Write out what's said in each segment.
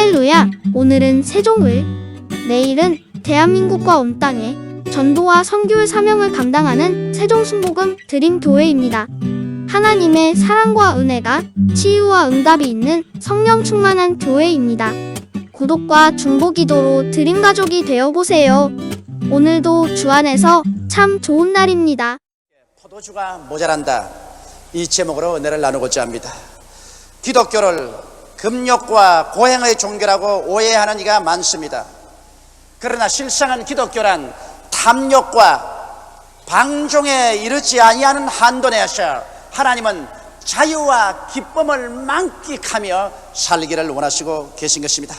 할렐루야! 오늘은 세종을, 내일은 대한민국과 온 땅에 전도와 선교의 사명을 감당하는 세종순복음 드림교회입니다. 하나님의 사랑과 은혜가 치유와 응답이 있는 성령 충만한 교회입니다. 구독과 중보기도로 드림가족이 되어보세요. 오늘도 주 안에서 참 좋은 날입니다. 포도주가 모자란다, 이 제목으로 은혜를 나누고자 합니다. 기독교를 금욕과 고행의 종교라고 오해하는 이가 많습니다. 그러나 실상은 기독교란 탐욕과 방종에 이르지 아니하는 한도 내에서 하나님은 자유와 기쁨을 만끽하며 살기를 원하시고 계신 것입니다.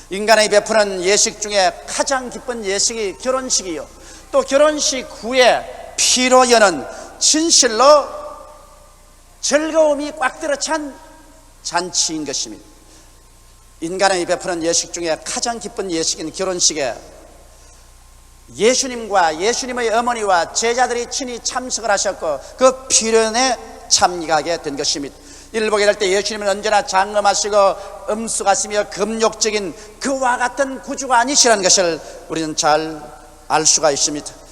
인간의 베푸는 예식 중에 가장 기쁜 예식이 결혼식이요, 또 결혼식 후에 피로 여는 진실로 즐거움이 꽉 들어찬 잔치인 것입니다. 인간의 베푸는 예식 중에 가장 기쁜 예식인 결혼식에 예수님과 예수님의 어머니와 제자들이 친히 참석을 하셨고 그 피련에 참여하게 된 것입니다. 일보게 될 때 예수님은 언제나 장엄하시고 음숙하시며 금욕적인 그와 같은 구주가 아니시라는 것을 우리는 잘 알 수가 있습니다.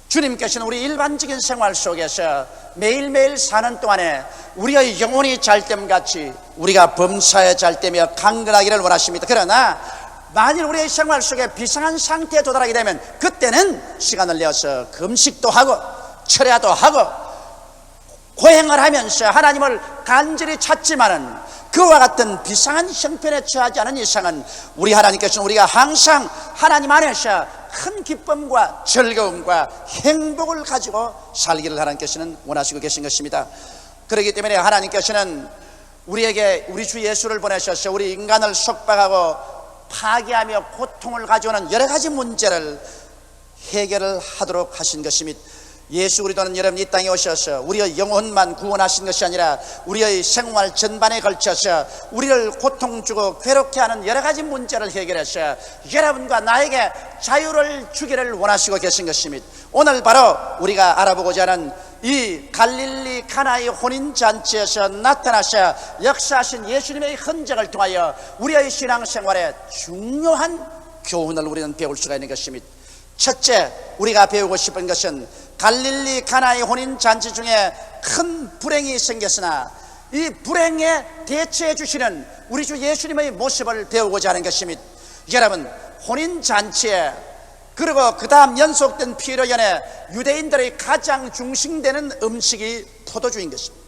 주님께서는 우리 일반적인 생활 속에서 매일매일 사는 동안에 우리의 영혼이 잘됨같이 우리가 범사에 잘되며 강건하기를 원하십니다. 그러나 만일 우리의 생활 속에 비상한 상태에 도달하게 되면 그때는 시간을 내어서 금식도 하고 철야도 하고 고행을 하면서 하나님을 간절히 찾지만은 그와 같은 비상한 형편에 처하지 않은 이상은 우리 하나님께서는 우리가 항상 하나님 안에서 큰 기쁨과 즐거움과 행복을 가지고 살기를 하나님께서는 원하시고 계신 것입니다. 그렇기 때문에 하나님께서는 우리에게 우리 주 예수를 보내셔서 우리 인간을 속박하고 파괴하며 고통을 가져오는 여러 가지 문제를 해결을 하도록 하신 것입니다. 예수 그리스도는 여러분 이 땅에 오셔서 우리의 영혼만 구원하신 것이 아니라 우리의 생활 전반에 걸쳐서 우리를 고통 주고 괴롭게 하는 여러 가지 문제를 해결해서 여러분과 나에게 자유를 주기를 원하시고 계신 것입니다. 오늘 바로 우리가 알아보고자 하는 이 갈릴리 가나의 혼인잔치에서 나타나셔 역사하신 예수님의 흔적을 통하여 우리의 신앙생활에 중요한 교훈을 우리는 배울 수가 있는 것입니다. 첫째, 우리가 배우고 싶은 것은 갈릴리 가나의 혼인잔치 중에 큰 불행이 생겼으나 이 불행에 대처해 주시는 우리 주 예수님의 모습을 배우고자 하는 것입니다. 여러분, 혼인잔치에 그리고 그 다음 연속된 피로연에 유대인들의 가장 중심되는 음식이 포도주인 것입니다.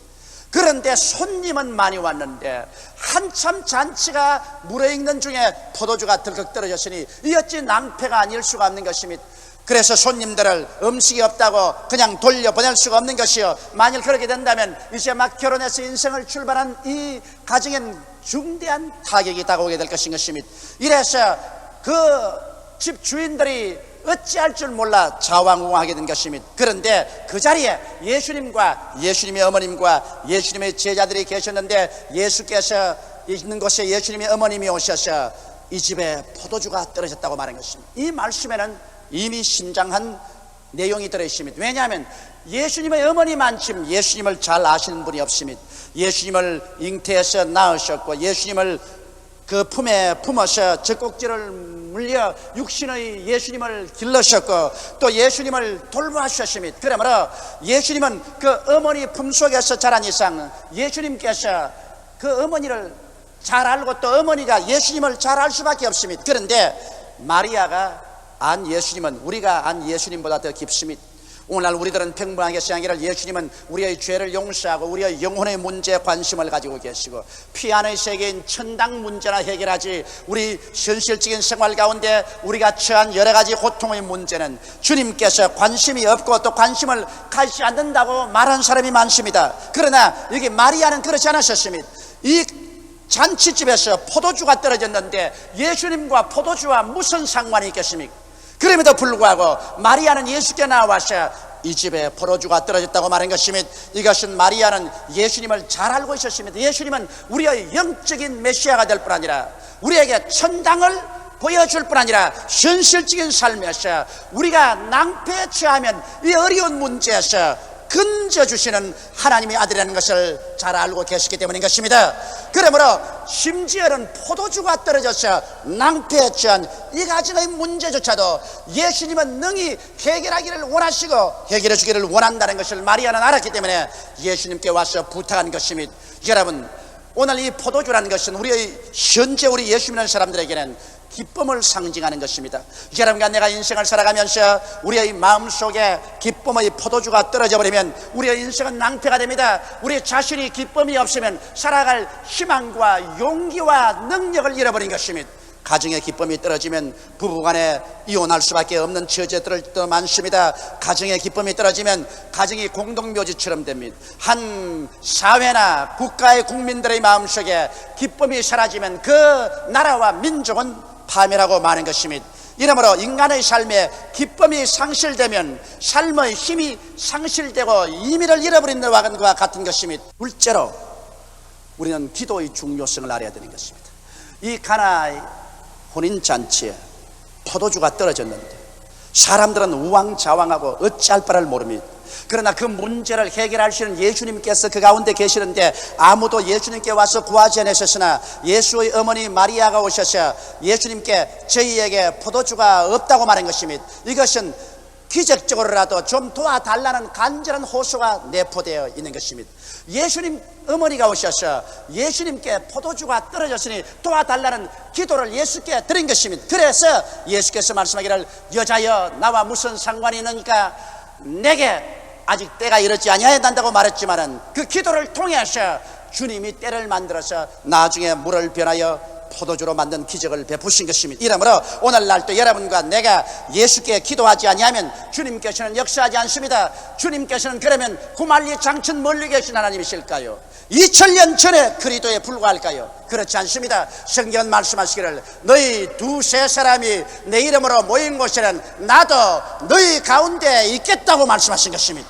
그런데 손님은 많이 왔는데 한참 잔치가 무르익는 중에 포도주가 덜컥 떨어졌으니 이 어찌 낭패가 아닐 수가 없는 것입니다. 그래서 손님들을 음식이 없다고 그냥 돌려보낼 수가 없는 것이요, 만일 그렇게 된다면 이제 막 결혼해서 인생을 출발한 이 가정엔 중대한 타격이 다가오게 될 것입니다. 이래서 그 집 주인들이 어찌할 줄 몰라 자왕우왕하게 된 것입니다. 그런데 그 자리에 예수님과 예수님의 어머님과 예수님의 제자들이 계셨는데 예수께서 있는 곳에 예수님의 어머님이 오셔서 이 집에 포도주가 떨어졌다고 말한 것입니다. 이 말씀에는 이미 심장한 내용이 들어있습니다. 왜냐하면 예수님의 어머니만큼 예수님을 잘 아시는 분이 없습니다. 예수님을 잉태해서 낳으셨고 예수님을 그 품에 품어서 젖꼭지를 물려 육신의 예수님을 길러셨고 또 예수님을 돌보아주셨습니다. 그러므로 예수님은 그 어머니 품속에서 자란 이상 예수님께서 그 어머니를 잘 알고 또 어머니가 예수님을 잘 알 수밖에 없습니다. 그런데 마리아가 안 예수님은 우리가 안 예수님보다 더 깊습니다. 오늘날 우리들은 평범하게 생각하기를 예수님은 우리의 죄를 용서하고 우리의 영혼의 문제에 관심을 가지고 계시고 피 안의 세계인 천당 문제나 해결하지 우리 현실적인 생활 가운데 우리가 처한 여러 가지 고통의 문제는 주님께서 관심이 없고 또 관심을 가지지 않는다고 말하는 사람이 많습니다. 그러나 여기 마리아는 그렇지 않으셨습니다. 이 잔치집에서 포도주가 떨어졌는데 예수님과 포도주와 무슨 상관이 있겠습니까? 그럼에도 불구하고 마리아는 예수께 나와서 이 집에 포도주가 떨어졌다고 말한 것입니다. 이것은 마리아는 예수님을 잘 알고 있었습니다. 예수님은 우리의 영적인 메시아가 될 뿐 아니라 우리에게 천당을 보여줄 뿐 아니라 현실적인 삶에서 우리가 낭패에 처하면 이 어려운 문제에서 건져주시는 하나님의 아들이라는 것을 잘 알고 계시기 때문인 것입니다. 그러므로 심지어는 포도주가 떨어져서 낭패에 처한 이 가정의 문제조차도 예수님은 능히 해결하기를 원하시고 해결해 주기를 원한다는 것을 마리아는 알았기 때문에 예수님께 와서 부탁한 것입니다. 여러분, 오늘 이 포도주라는 것은 우리의 현재 우리 예수 믿는 사람들에게는 기쁨을 상징하는 것입니다. 여러분과 내가 인생을 살아가면서 우리의 마음속에 기쁨의 포도주가 떨어져 버리면 우리의 인생은 낭패가 됩니다. 우리 자신이 기쁨이 없으면 살아갈 희망과 용기와 능력을 잃어버린 것입니다. 가정의 기쁨이 떨어지면 부부간에 이혼할 수밖에 없는 처제들도 많습니다. 가정의 기쁨이 떨어지면 가정이 공동묘지처럼 됩니다. 한 사회나 국가의 국민들의 마음속에 기쁨이 사라지면 그 나라와 민족은 파멸하고 마는 것입니다. 이러므로 인간의 삶에 기쁨이 상실되면 삶의 힘이 상실되고 의미를 잃어버리는 것과 같은 것입니다. 둘째로 우리는 기도의 중요성을 알아야 되는 것입니다. 이 가나의 혼인잔치에 포도주가 떨어졌는데 사람들은 우왕좌왕하고 어찌할 바를 모릅니다. 그러나 그 문제를 해결하시는 예수님께서 그 가운데 계시는데 아무도 예수님께 와서 구하지 않으셨으나 예수의 어머니 마리아가 오셔서 예수님께 저희에게 포도주가 없다고 말한 것입니다. 이것은 기적적으로라도 좀 도와달라는 간절한 호소가 내포되어 있는 것입니다. 예수님 어머니가 오셔서 예수님께 포도주가 떨어졌으니 도와달라는 기도를 예수께 드린 것입니다. 그래서 예수께서 말씀하기를 여자여 나와 무슨 상관이 있느니까 내게 아직 때가 이르지 아니하여야 한다고 말했지만은 그 기도를 통해서 주님이 때를 만들어서 나중에 물을 변하여 포도주로 만든 기적을 베푸신 것입니다. 이러므로 오늘날도 여러분과 내가 예수께 기도하지 아니하면 주님께서는 역사하지 않습니다. 주님께서는 그러면 구말리 장천 멀리 계신 하나님이실까요? 2000년 전에 그리스도에 불과할까요? 그렇지 않습니다. 성경은 말씀하시기를 너희 두세 사람이 내 이름으로 모인 곳에는 나도 너희 가운데 있겠다고 말씀하신 것입니다.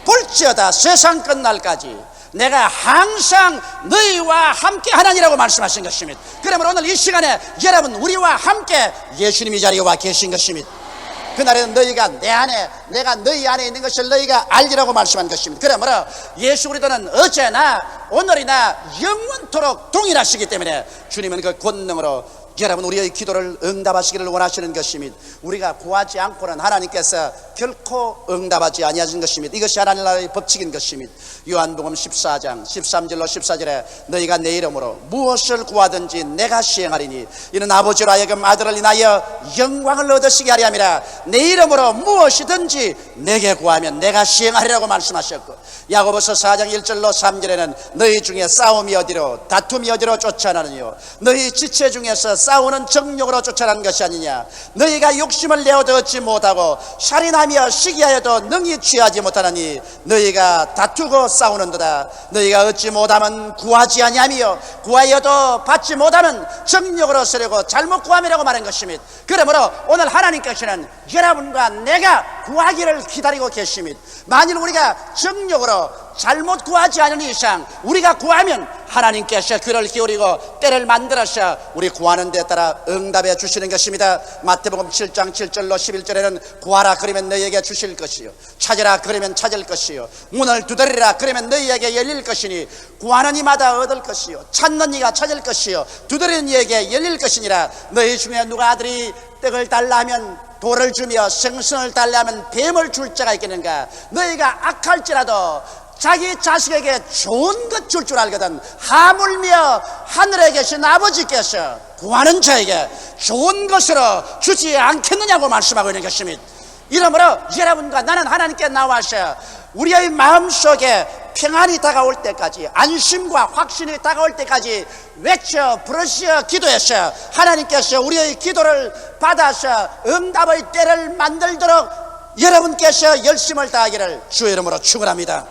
볼지어다 세상 끝날까지 내가 항상 너희와 함께 하나니라고 말씀하신 것입니다. 그러면 오늘 이 시간에 여러분 우리와 함께 예수님이 자리에 와 계신 것입니다. 그날에는 너희가 내 안에 내가 너희 안에 있는 것을 너희가 알리라고 말씀한 것입니다. 그러므로 예수 그리스도는 어제나 오늘이나 영원토록 동일하시기 때문에 주님은 그 권능으로 여러분 우리의 기도를 응답하시기를 원하시는 것입니다. 우리가 구하지 않고는 하나님께서 결코 응답하지 아니하신 것입니다. 이것이 하나님 나라의 법칙인 것입니다. 요한복음 14장 13절로 14절에 너희가 내 이름으로 무엇을 구하든지 내가 시행하리니 이는 아버지로 하여금 아들을 인하여 영광을 얻으시게 하리 함이라. 내 이름으로 무엇이든지 내게 구하면 내가 시행하리라고 말씀하셨고 야고보서 4장 1절로 3절에는 너희 중에 싸움이 어디로 다툼이 어디로 쫓아나느뇨 너희 지체 중에서 싸우는 정욕으로 쫓아난 것이 아니냐. 너희가 욕심을 내어도 얻지 못하고 살인하며 시기하여도 능히 취하지 못하느니 너희가 다투고 싸우는도다. 너희가 얻지 못하면 구하지 아니하며 구하여도 받지 못하면 정욕으로 쓰려고 잘못 구함이라고 말한 것입니다. 그러므로 오늘 하나님께서는 여러분과 내가 구하기를 기다리고 계십니다. 만일 우리가 정욕으로 잘못 구하지 않은 이상 우리가 구하면 하나님께서 귀를 기울이고 때를 만들어서 우리 구하는 데 따라 응답해 주시는 것입니다. 마태복음 7장 7절로 11절에는 구하라 그러면 너희에게 주실 것이요 찾으라 그러면 찾을 것이요 문을 두드리라 그러면 너희에게 열릴 것이니 구하는 이마다 얻을 것이요 찾는 이가 찾을 것이요 두드리는 이에게 열릴 것이니라. 너희 중에 누가 아들이 떡을 달라 하면 돌을 주며 생선을 달라 하면 뱀을 줄 자가 있겠는가. 너희가 악할지라도 자기 자식에게 좋은 것 줄 줄 알거든 하물며 하늘에 계신 아버지께서 구하는 자에게 좋은 것으로 주지 않겠느냐고 말씀하고 있는 것입니다. 이러므로 여러분과 나는 하나님께 나와서 우리의 마음속에 평안이 다가올 때까지 안심과 확신이 다가올 때까지 외쳐 부르시어 기도해서 하나님께서 우리의 기도를 받아서 응답의 때를 만들도록 여러분께서 열심을 다하기를 주의 이름으로 축원합니다.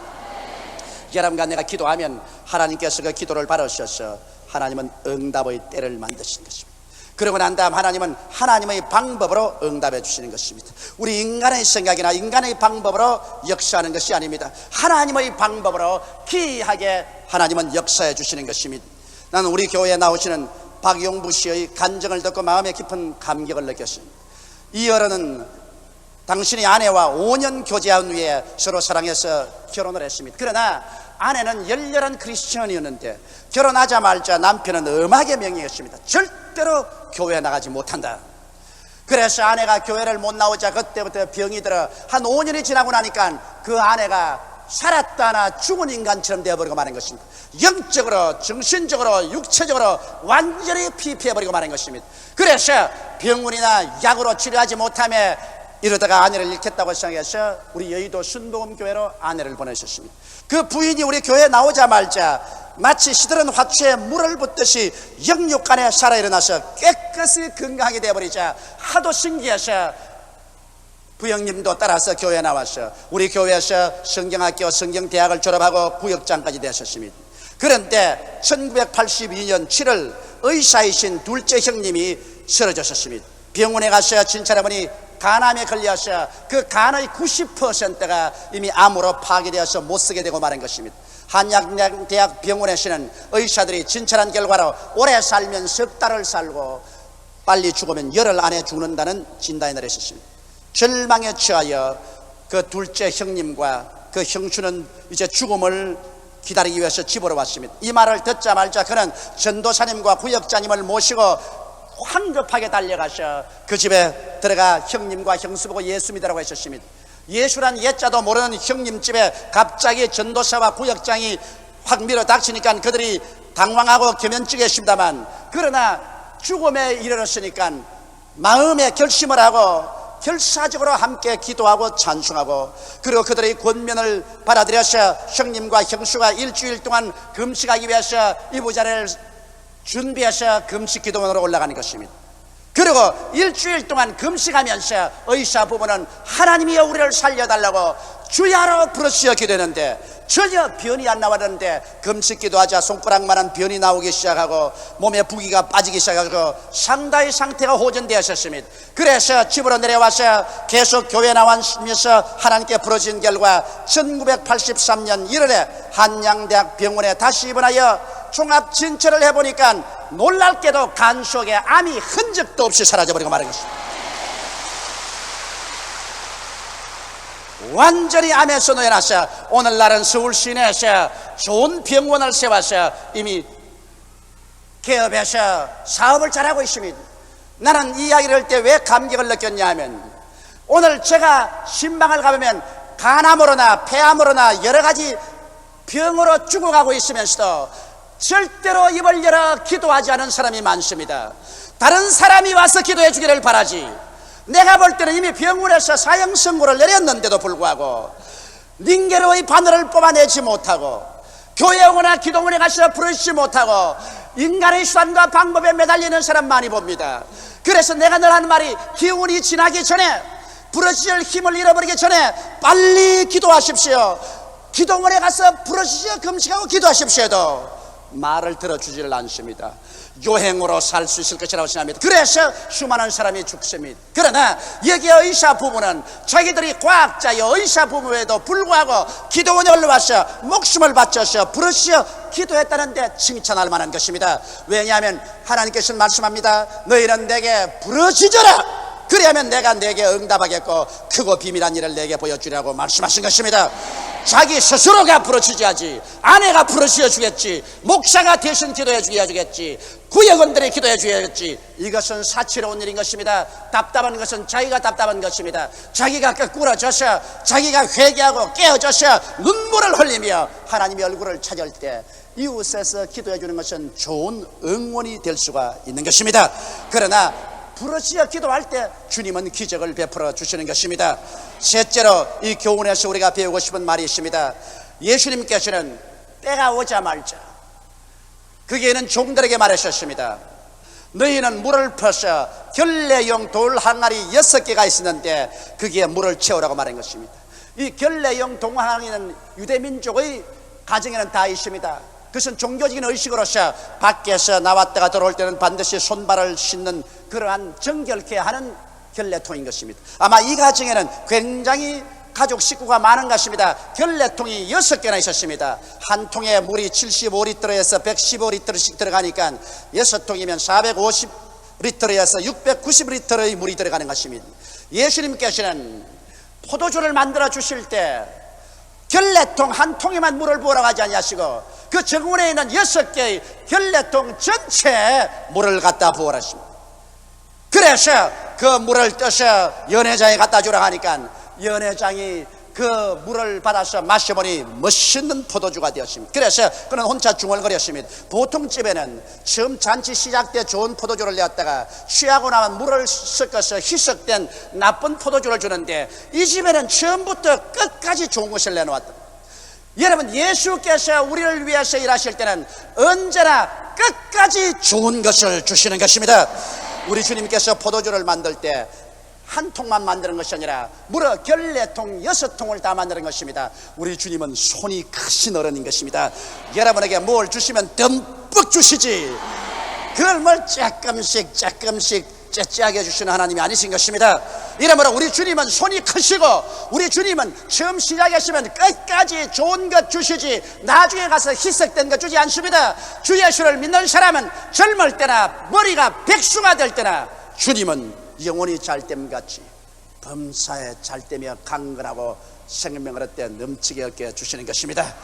여러분과 내가 기도하면 하나님께서 그 기도를 받으셔서 하나님은 응답의 때를 만드신 것입니다. 그러고 난 다음 하나님은 하나님의 방법으로 응답해 주시는 것입니다. 우리 인간의 생각이나 인간의 방법으로 역사하는 것이 아닙니다. 하나님의 방법으로 기이하게 하나님은 역사해 주시는 것입니다. 나는 우리 교회에 나오시는 박용부 씨의 간증을 듣고 마음에 깊은 감격을 느꼈습니다. 이 어른은 당신의 아내와 5년 교제한 후에 서로 사랑해서 결혼을 했습니다. 그러나 아내는 열렬한 크리스천이었는데 결혼하자마자 남편은 음악의 명이었습니다. 절대로 교회 나가지 못한다. 그래서 아내가 교회를 못 나오자 그때부터 병이 들어 한 5년이 지나고 나니까 그 아내가 살았다나 죽은 인간처럼 되어버리고 마는 것입니다. 영적으로, 정신적으로, 육체적으로 완전히 피폐해버리고 마는 것입니다. 그래서 병원이나 약으로 치료하지 못하며 이러다가 아내를 잃겠다고 생각해서 우리 여의도 순복음교회로 아내를 보내셨습니다. 그 부인이 우리 교회에 나오자마자 마치 시들은 화초에 물을 붓듯이 영육간에 살아 일어나서 깨끗이 건강하게 되어버리자 하도 신기해서 부형님도 따라서 교회에 나와서 우리 교회에서 성경학교 성경대학을 졸업하고 구역장까지 되셨습니다. 그런데 1982년 7월 의사이신 둘째 형님이 쓰러졌습니다. 병원에 가서 진찰해보니 간암에 걸려서 그 간의 90%가 이미 암으로 파괴되어서 못쓰게 되고 마는 것입니다. 한양대학 병원에서는 의사들이 진찰한 결과로 오래 살면 석 달을 살고 빨리 죽으면 열흘 안에 죽는다는 진단을 내렸습니다. 절망에 처하여 그 둘째 형님과 그 형수는 이제 죽음을 기다리기 위해서 집으로 왔습니다. 이 말을 듣자마자 그는 전도사님과 구역장님을 모시고 황급하게 달려가서 그 집에 들어가 형님과 형수 보고 예수 믿으라고 했었습니다. 예수란 예자도 모르는 형님 집에 갑자기 전도사와 구역장이 확 밀어닥치니까 그들이 당황하고 겸연쩍었습니다만, 그러나 죽음에 이르렀으니까 마음의 결심을 하고 결사적으로 함께 기도하고 찬송하고, 그리고 그들의 권면을 받아들여서 형님과 형수가 일주일 동안 금식하기 위해서 이부자리를 준비해서 금식 기도원으로 올라가는 것입니다. 그리고 일주일 동안 금식하면서 의사 부부는 하나님이여 우리를 살려달라고 주야로 부르시어 기도했는데 전혀 변이 안 나왔는데, 금식 기도하자 손가락만한 변이 나오기 시작하고 몸에 부기가 빠지기 시작하고 상당히 상태가 호전되었습니다. 그래서 집으로 내려와서 계속 교회 나와면서 하나님께 부르짖은 결과 1983년 1월에 한양대학 병원에 다시 입원하여 종합 진찰을 해보니까 놀랍게도 간 속에 암이 흔적도 없이 사라져버리고 말한 것입니다. 완전히 암에서 놓여놨어. 오늘날은 서울 시내에서 좋은 병원을 세워서 이미 개업해서 사업을 잘하고 있습니다. 나는 이 이야기를 할 때 왜 감격을 느꼈냐 하면, 오늘 제가 신방을 가보면 간암으로나 폐암으로나 여러 가지 병으로 죽어가고 있으면서도 절대로 입을 열어 기도하지 않은 사람이 많습니다. 다른 사람이 와서 기도해 주기를 바라지, 내가 볼 때는 이미 병원에서 사형 선고를 내렸는데도 불구하고 링게로의 바늘을 뽑아내지 못하고 교회 오거나 기도원에 가서 부르시지 못하고 인간의 수단과 방법에 매달리는 사람 많이 봅니다. 그래서 내가 늘 하는 말이, 기운이 지나기 전에, 부르짖을 힘을 잃어버리기 전에 빨리 기도하십시오. 기도원에 가서 부르짖어 금식하고 기도하십시오도 말을 들어주지를 않습니다. 요행으로 살 수 있을 것이라고 생각합니다. 그래서 수많은 사람이 죽습니다. 그러나 여기 의사 부부는 자기들이 과학자여 의사 부부에도 불구하고 기도원에 올라와서 목숨을 바쳐서 부르짖어 기도했다는데 칭찬할 만한 것입니다. 왜냐하면 하나님께서는 말씀합니다. 너희는 내게 부르짖어라, 그리하면 내가 내게 응답하겠고 크고 비밀한 일을 내게 보여주려고 말씀하신 것입니다. 자기 스스로가 부르짖어야지, 아내가 부르짖어 주겠지, 목사가 대신 기도해 주겠지, 구역원들이 기도해 주겠지. 이것은 사치로운 일인 것입니다. 답답한 것은 자기가 답답한 것입니다. 자기가 꾸러져서 자기가 회개하고 깨어져서 눈물을 흘리며 하나님의 얼굴을 찾을 때 이웃에서 기도해 주는 것은 좋은 응원이 될 수가 있는 것입니다. 그러나 부르짖어 기도할 때 주님은 기적을 베풀어 주시는 것입니다. 셋째로 이 교훈에서 우리가 배우고 싶은 말이 있습니다. 예수님께서는 때가 오자마자 그에게는 종들에게 말하셨습니다. 너희는 물을 퍼서 결례용 돌 항아리 6개가 있었는데 거기에 물을 채우라고 말한 것입니다. 이 결례용 동항아리는 유대민족의 가정에는 다 있습니다. 그것은 종교적인 의식으로서 밖에서 나왔다가 들어올 때는 반드시 손발을 씻는 그러한 정결케 하는 결례통인 것입니다. 아마 이 가정에는 굉장히 가족 식구가 많은 것입니다. 결례통이 6개나 있었습니다. 한 통에 물이 75리터에서 115리터씩 들어가니까 6통이면 450리터에서 690리터의 물이 들어가는 것입니다. 예수님께서는 포도주를 만들어 주실 때 결례통 한 통에만 물을 부으라고 하지 아니하시고 그 정원에 있는 6개의 결례통 전체에 물을 갖다 부으라 하십니다. 그래서 그 물을 떠서 연회장에 갖다 주라 하니까 연회장이 그 물을 받아서 마셔보니 멋있는 포도주가 되었습니다. 그래서 그는 혼자 중얼거렸습니다. 보통 집에는 처음 잔치 시작 때 좋은 포도주를 내었다가 취하고 나면 물을 섞어서 희석된 나쁜 포도주를 주는데 이 집에는 처음부터 끝까지 좋은 것을 내놓았다. 여러분, 예수께서 우리를 위해서 일하실 때는 언제나 끝까지 좋은 것을 주시는 것입니다. 우리 주님께서 포도주를 만들 때 한 통만 만드는 것이 아니라 무려 결례통 6통을 다 만드는 것입니다. 우리 주님은 손이 크신 어른인 것입니다. 여러분에게 뭘 주시면 듬뿍 주시지 그걸 뭘 조금씩 째째하게 주시는 하나님이 아니신 것입니다. 이러므로 우리 주님은 손이 크시고 우리 주님은 처음 시작하시면 끝까지 좋은 것 주시지 나중에 가서 희석된 것 주지 않습니다. 주 예수를 믿는 사람은 젊을 때나 머리가 백수가 될 때나 주님은 영혼이 잘됨같이 범사에 잘되며 강건하고 생명을 얻되 넘치게 얻게 해주시는 것입니다.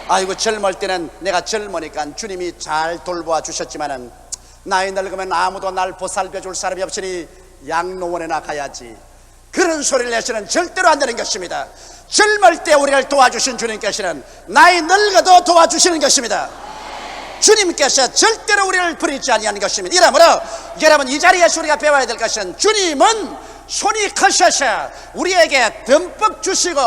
아이고, 젊을 때는 내가 젊으니까 주님이 잘 돌보아 주셨지만은 나이 늙으면 아무도 날 보살펴 줄 사람이 없으니 양로원에나 가야지, 그런 소리를 내서는 절대로 안 되는 것입니다. 젊을 때 우리를 도와주신 주님께서는 나이 늙어도 도와주시는 것입니다. 주님께서 절대로 우리를 버리지 아니하는 것입니다. 이러므로 여러분, 이 자리에서 우리가 배워야 될 것은 주님은 손이 크셔서 우리에게 듬뿍 주시고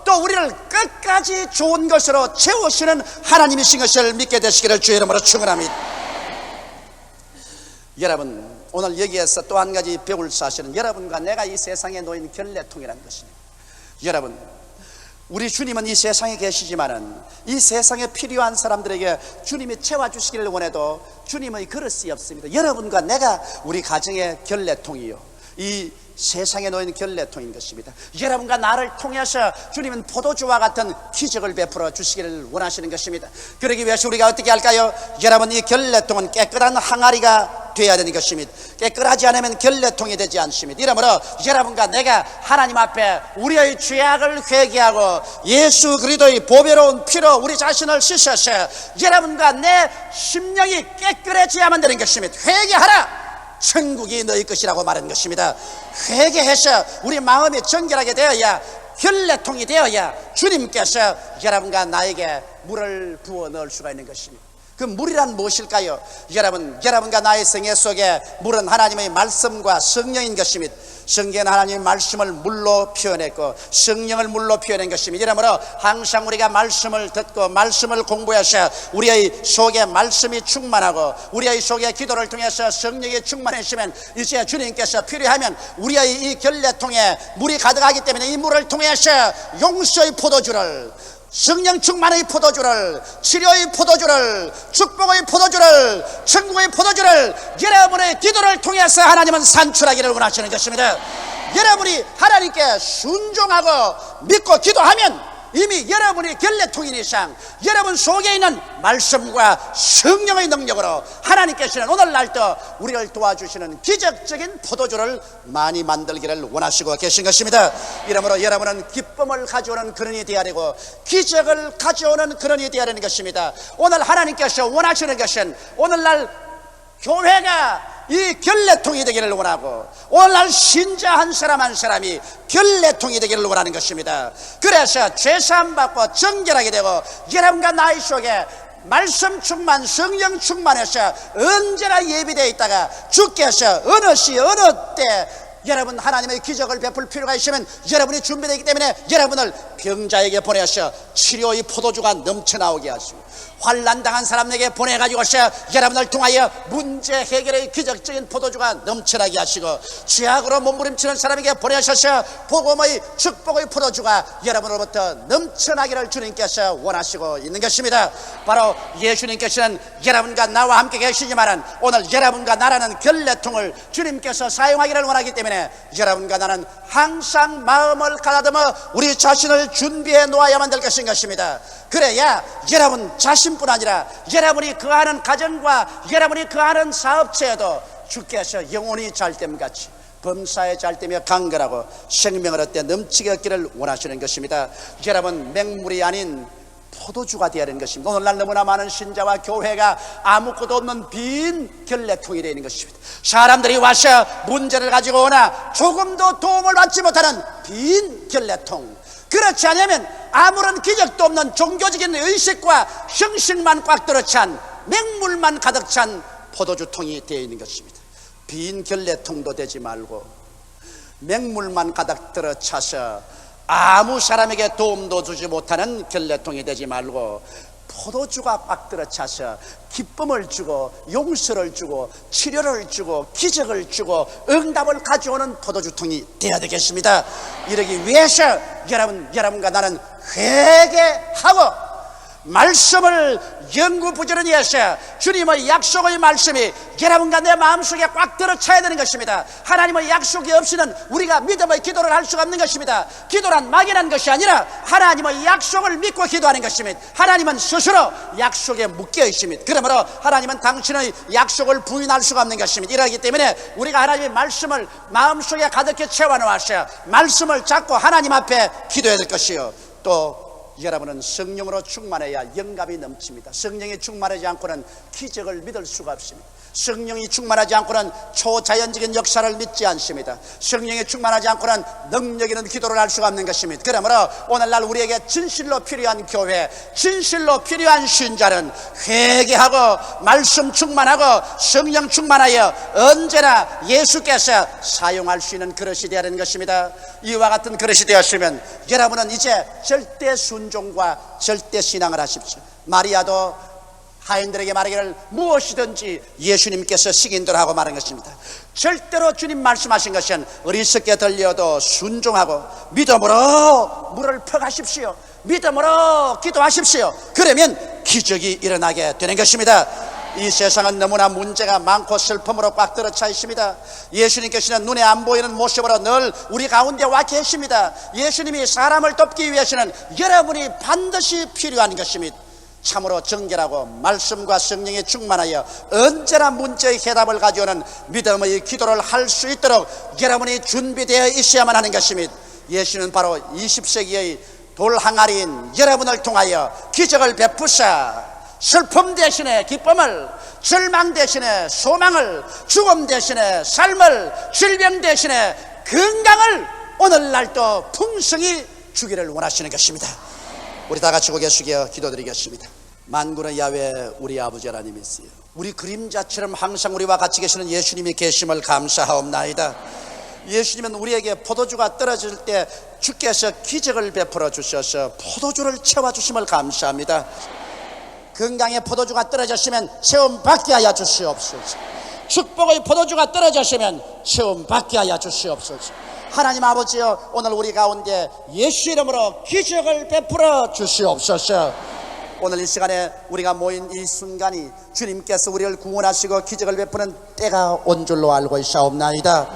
또 우리를 끝까지 좋은 것으로 채우시는 하나님이신 것을 믿게 되시기를 주의 이름으로 축원합니다. 여러분, 오늘 여기에서 또 한 가지 배울 사실은 여러분과 내가 이 세상에 놓인 결례통이라는 것입니다. 여러분, 우리 주님은 이 세상에 계시지만은 이 세상에 필요한 사람들에게 주님이 채워주시기를 원해도 주님의 그릇이 없습니다. 여러분과 내가 우리 가정의 결례통이요, 이 세상에 놓인 결례통인 것입니다. 여러분과 나를 통해서 주님은 포도주와 같은 기적을 베풀어 주시기를 원하시는 것입니다. 그러기 위해서 우리가 어떻게 할까요? 여러분, 이 결례통은 깨끗한 항아리가 되어야 되는 것입니다. 깨끗하지 않으면 결례통이 되지 않습니다. 이러므로 여러분과 내가 하나님 앞에 우리의 죄악을 회개하고 예수 그리스도의 보배로운 피로 우리 자신을 씻어서 여러분과 내 심령이 깨끗해져야만 되는 것입니다. 회개하라, 천국이 너희 것이라고 말하는 것입니다. 회개해서 우리 마음이 정결하게 되어야, 결례통이 되어야 주님께서 여러분과 나에게 물을 부어 넣을 수가 있는 것입니다. 그 물이란 무엇일까요? 여러분과 나의 생애 속에 물은 하나님의 말씀과 성령인 것입니다. 성경은 하나님의 말씀을 물로 표현했고 성령을 물로 표현한 것입니다. 이러므로 항상 우리가 말씀을 듣고 말씀을 공부해서 우리의 속에 말씀이 충만하고 우리의 속에 기도를 통해서 성령이 충만해지면 이제 주님께서 필요하면 우리의 이 결례통에 물이 가득하기 때문에 이 물을 통해서 용서의 포도주를, 성령 충만의 포도주를, 치료의 포도주를, 축복의 포도주를, 천국의 포도주를 여러분의 기도를 통해서 하나님은 산출하기를 원하시는 것입니다. 여러분이 하나님께 순종하고 믿고 기도하면 이미 여러분이 결례통인 이상 여러분 속에 있는 말씀과 성령의 능력으로 하나님께서는 오늘날도 우리를 도와주시는 기적적인 포도주를 많이 만들기를 원하시고 계신 것입니다. 이러므로 여러분은 기쁨을 가져오는 그런이 되어야 되고 기적을 가져오는 그런이 되어야 되는 것입니다. 오늘 하나님께서 원하시는 것은 오늘날 교회가 이 결례통이 되기를 원하고 오늘날 신자 한 사람 한 사람이 결례통이 되기를 원하는 것입니다. 그래서 죄사함 받고 정결하게 되고 여러분과 나의 속에 말씀 충만, 성령 충만해서 언제나 예비되어 있다가 주께서 어느 시 어느 때 여러분 하나님의 기적을 베풀 필요가 있으면 여러분이 준비되기 때문에 여러분을 병자에게 보내서 치료의 포도주가 넘쳐나오게 하시고 환난당한 사람에게 보내가지고서 여러분을 통하여 문제 해결의 기적적인 포도주가 넘쳐나게 하시고 죄악으로 몸부림치는 사람에게 보내셔서 복음의 축복의 포도주가 여러분으로부터 넘쳐나기를 주님께서 원하시고 있는 것입니다. 바로 예수님께서는 여러분과 나와 함께 계시지만 오늘 여러분과 나라는 결례통을 주님께서 사용하기를 원하기 때문에 여러분과 나는 항상 마음을 가다듬어 우리 자신을 준비해 놓아야만 될 것입니다. 그래야 여러분 자신뿐 아니라 여러분이 거하는 가정과 여러분이 거하는 사업체에도 주께서 영혼이 잘됨같이 범사에 잘 되며 강건하고 생명을 얻되 넘치게 얻기를 원하시는 것입니다. 여러분, 맹물이 아닌 포도주가 되어야 하는 것입니다. 오늘날 너무나 많은 신자와 교회가 아무것도 없는 빈 결례통이 되어 있는 것입니다. 사람들이 와서 문제를 가지고 오나 조금도 도움을 받지 못하는 빈 결례통. 그렇지 않으면 아무런 기적도 없는 종교적인 의식과 형식만 꽉 들어찬 맹물만 가득 찬 포도주통이 되어 있는 것입니다. 빈 결례통도 되지 말고 맹물만 가득 들어차서 아무 사람에게 도움도 주지 못하는 결례통이 되지 말고 포도주가 꽉 들어차서 기쁨을 주고 용서를 주고 치료를 주고 기적을 주고 응답을 가져오는 포도주통이 되어야 되겠습니다. 이러기 위해서 여러분과 나는 회개하고 말씀을 영구부지런히 해서 주님의 약속의 말씀이 여러분과 내 마음속에 꽉 들어차야 되는 것입니다. 하나님의 약속이 없이는 우리가 믿음의 기도를 할 수가 없는 것입니다. 기도란 막연한 것이 아니라 하나님의 약속을 믿고 기도하는 것입니다. 하나님은 스스로 약속에 묶여 있습니다. 그러므로 하나님은 당신의 약속을 부인할 수가 없는 것입니다. 이러기 때문에 우리가 하나님의 말씀을 마음속에 가득히 채워놓아서 말씀을 잡고 하나님 앞에 기도해야 될 것이요, 또 여러분은 성령으로 충만해야 영감이 넘칩니다. 성령이 충만하지 않고는 기적을 믿을 수가 없습니다. 성령이 충만하지 않고는 초자연적인 역사를 믿지 않습니다. 성령이 충만하지 않고는 능력 있는 기도를 할 수가 없는 것입니다. 그러므로 오늘날 우리에게 진실로 필요한 교회, 진실로 필요한 신자는 회개하고 말씀 충만하고 성령 충만하여 언제나 예수께서 사용할 수 있는 그릇이 되어야 하는 것입니다. 이와 같은 그릇이 되었으면 여러분은 이제 절대 순종과 절대 신앙을 하십시오. 마리아도 하인들에게 말하기를 무엇이든지 예수님께서 시킨대로 하고 말한 것입니다. 절대로 주님 말씀하신 것은 어리석게 들려도 순종하고 믿음으로 물을 퍼가십시오. 믿음으로 기도하십시오. 그러면 기적이 일어나게 되는 것입니다. 이 세상은 너무나 문제가 많고 슬픔으로 꽉 들어차 있습니다. 예수님께서는 눈에 안 보이는 모습으로 늘 우리 가운데 와 계십니다. 예수님이 사람을 돕기 위해서는 여러분이 반드시 필요한 것입니다. 참으로 정결하고 말씀과 성령에 충만하여 언제나 문제의 해답을 가져오는 믿음의 기도를 할 수 있도록 여러분이 준비되어 있어야만 하는 것입니다. 예수는 바로 20세기의 돌항아리인 여러분을 통하여 기적을 베푸사 슬픔 대신에 기쁨을, 절망 대신에 소망을, 죽음 대신에 삶을, 질병 대신에 건강을 오늘날도 풍성히 주기를 원하시는 것입니다. 우리 다 같이 고개 숙여 기도드리겠습니다. 만군의 야훼 우리 아버지 하나님이시여, 우리 그림자처럼 항상 우리와 같이 계시는 예수님이 계심을 감사하옵나이다. 예수님은 우리에게 포도주가 떨어질 때 주께서 기적을 베풀어 주셔서 포도주를 채워주심을 감사합니다. 건강의 포도주가 떨어졌으면 체험 받게 하여 주시옵소서. 축복의 포도주가 떨어졌으면 체험 받게 하여 주시옵소서. 하나님 아버지여, 오늘 우리 가운데 예수 이름으로 기적을 베풀어 주시옵소서. 오늘 이 시간에 우리가 모인 이 순간이 주님께서 우리를 구원하시고 기적을 베푸는 때가 온 줄로 알고 있사옵나이다.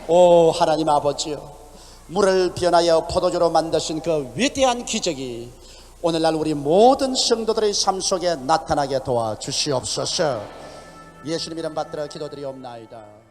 오 하나님 아버지여, 물을 변하여 포도주로 만드신 그 위대한 기적이 오늘날 우리 모든 성도들의 삶 속에 나타나게 도와주시옵소서. 예수님 이름 받들어 기도드리옵나이다.